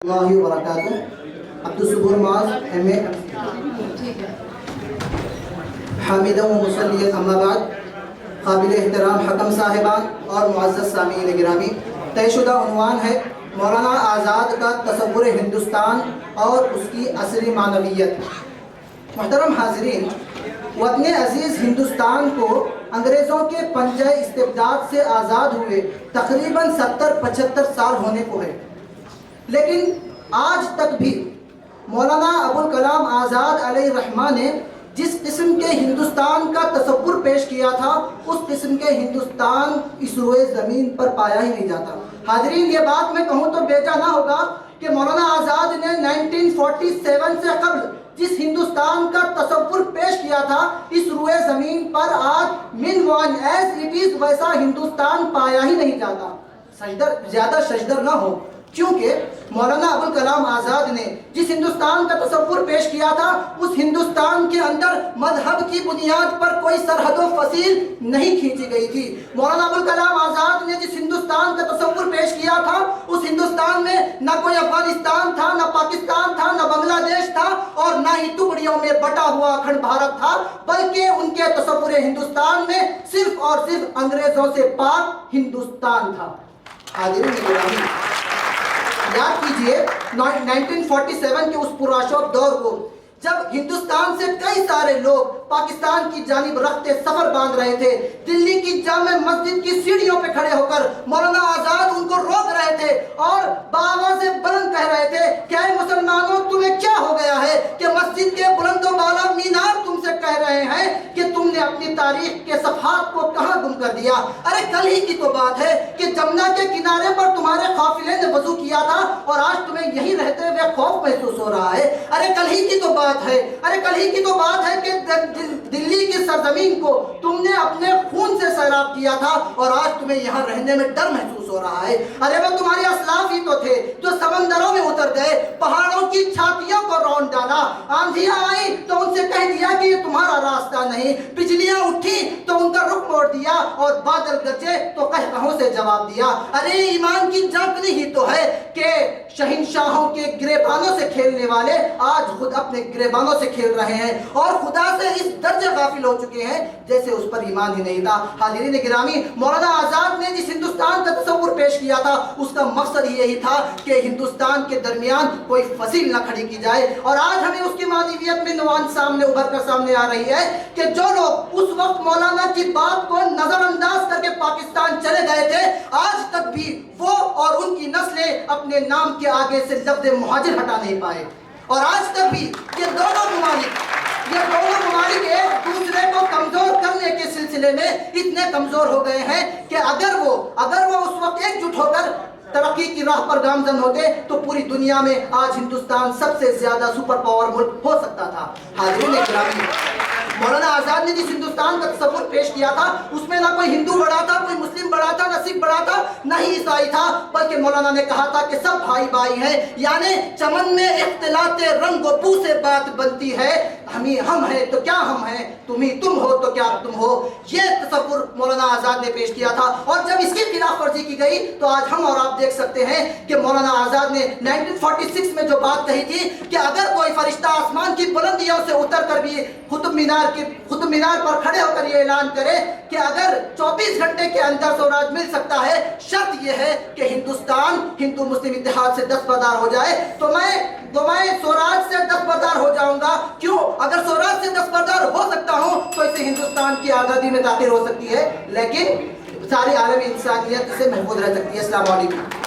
اللہ وبرکاتہ. عبدالصبور معاذ ایم اے حامدہ و مسلیت. اما بعد، قابل احترام حکم صاحبان اور معزز سامعین گرامی، طے شدہ عنوان ہے مولانا آزاد کا تصور ہندوستان اور اس کی عصری معنویت. محترم حاضرین، وطن عزیز ہندوستان کو انگریزوں کے پنجہ استبداد سے آزاد ہوئے تقریباً 70-75 سال ہونے کو ہے، لیکن آج تک بھی مولانا ابوالکلام آزاد علیہ الرحمہ نے جس قسم کے ہندوستان کا تصور پیش کیا تھا، اس قسم کے ہندوستان اس روئے زمین پر پایا ہی نہیں جاتا. حاضرین، یہ بات میں کہوں تو بیجا نہ ہوگا کہ مولانا آزاد نے 1947 سے قبل جس ہندوستان کا تصور پیش کیا تھا، اس روئے زمین پر آج من وان ایز اٹ از ویسا ہندوستان پایا ہی نہیں جاتا. زیادہ شجدر نہ ہو، کیونکہ مولانا ابوالکلام آزاد نے جس ہندوستان کا تصور پیش کیا تھا، اس ہندوستان کے اندر مذہب کی بنیاد پر کوئی سرحد و فصیل نہیں کھینچی گئی تھی. مولانا ابوالکلام آزاد نے جس ہندوستان کا تصور پیش کیا تھا، اس ہندوستان میں نہ کوئی افغانستان تھا، نہ پاکستان تھا، نہ بنگلہ دیش تھا، اور نہ ہی ٹکڑیوں میں بٹا ہوا اکھنڈ بھارت تھا، بلکہ ان کے تصور ہندوستان میں صرف اور صرف انگریزوں سے پاک ہندوستان تھا. حاضرین گرامی، یاد کیجئے 1947 کے اس پرآشوب دور کو، جب ہندوستان سے کئی سارے لوگ پاکستان کی جانب رخت سفر باندھ رہے تھے، دلی کی جامع مسجد کی سیڑھیوں پہ کھڑے ہو کر مولانا آزاد ان کو روک رہے تھے اور بآواز بلند کہہ رہے تھے کہ اے مسلمانوں، تمہیں کیا ہو گیا ہے کہ مسجد کے بلند و بالا مینار تم سے کہہ رہے ہیں کہ تم نے اپنی تاریخ کے صفحات کو کہاں گم کر دیا. ارے کل ہی کی تو بات ہے کہ جمنا کے کنارے پر تمہارے قافلے نے وضو کیا تھا اور آج تمہیں یہی رہتے ہوئے خوف محسوس ہو رہا ہے. ارے کل ہی کی تو بات ہے، ارے کل ہی کی تو بات ہے کہ دلی کی سرزمین کو تم نے اپنے خون سے سیراب کیا تھا اور آج تمہیں یہاں رہنے میں ڈر محسوس ہو رہا ہے. ارے وہ تمہارے اسلاف ہی تو تھے جو سمندروں میں اتر گئے، پہاڑوں کی چھاتیوں کو رون ڈالا، آندھیاں آئیں تو ان سے کہہ دیا کہ یہ تمہارا راستہ نہیں، بجلیاں اٹھی تو ان کا رخ موڑ دیا، اور بادل گرجے تو قہقہوں سے جواب دیا. ارے ایمان کی جھانکنی ہی تو ہے کہ شہنشاہوں کے گریبانوں سے کھیلنے والے آج خود اپنے گریبانوں سے کھیل رہے ہیں اور خدا سے اس درجے غافل ہو چکے ہیں جیسے اس پر ایمان ہی نہیں تھا. حاضرین گرامی، مولانا آزاد نے جس ہندوستان کا تصور پیش کیا تھا، اس کا مقصد ہی یہی تھا کہ ہندوستان کے درمیان کوئی فصیل نہ کھڑی کی جائے. اور آج ہمیں اس کی معنویت میں نوان سامنے ابھر کر سامنے آ رہی ہے کہ جو لوگ اس وقت مولانا کی بات کو نظر انداز کر کے پاکستان چلے گئے تھے، آج تک بھی وہ اور ان کی نسلیں اپنے نام کے آگے سے لفظ مہاجر ہٹا نہیں پائے. اور آج تک بھی یہ دونوں ممالک ایک دوسرے کو کمزور کرنے کے سلسلے میں اتنے کمزور ہو گئے ہیں کہ اگر وہ اس وقت ایک جٹ ہو کر ترقی کی راہ پر گامزن ہوتے تو پوری دنیا میں آج ہندوستان سب سے زیادہ سپر پاور ملک ہو سکتا تھا. حاضرین گرامی، مولانا آزاد نے جس ہندوستان کا تصور پیش کیا تھا، اس میں نہ کوئی ہندو بڑا تھا، کوئی مسلم بڑا تھا، نہ سکھ بڑا تھا، نہ ہی عیسائی تھا، بلکہ مولانا نے کہا تھا کہ سب بھائی بھائی ہیں. یعنی چمن میں اختلاط رنگ و بو سے بات بنتی ہے، ہم ہیں تو کیا ہم ہیں، تم ہو تو کیا تم ہو. یہ تصور مولانا آزاد نے پیش کیا تھا، اور جب اس کی خلاف ورزی کی گئی تو آج ہم اور آپ دیکھ سکتے ہیں کہ مولانا آزاد نے 1946 میں جو بات کہی تھی کہ اگر کوئی فرشتہ آسمان کی بلندیوں سے اتر کر بھی قطب مینار پر کھڑے ہو کر یہ اعلان کرے کہ اگر 24 گھنٹے کے اندر سوراج مل سکتا ہے، شرط یہ ہے کہ ہندوستان ہندو مسلم اتحاد سے دستبردار ہو جائے، تو میں سوراج سے دستبردار ہو جاؤں گا. کیوں؟ اگر سوراج سے دستبردار ہو سکتا ہوں تو اسے ہندوستان کی آزادی میں داخل ہو سکتی ہے، لیکن ساری عالمی انسانیت سے محفوظ رہ سکتی ہے. السلام علیکم.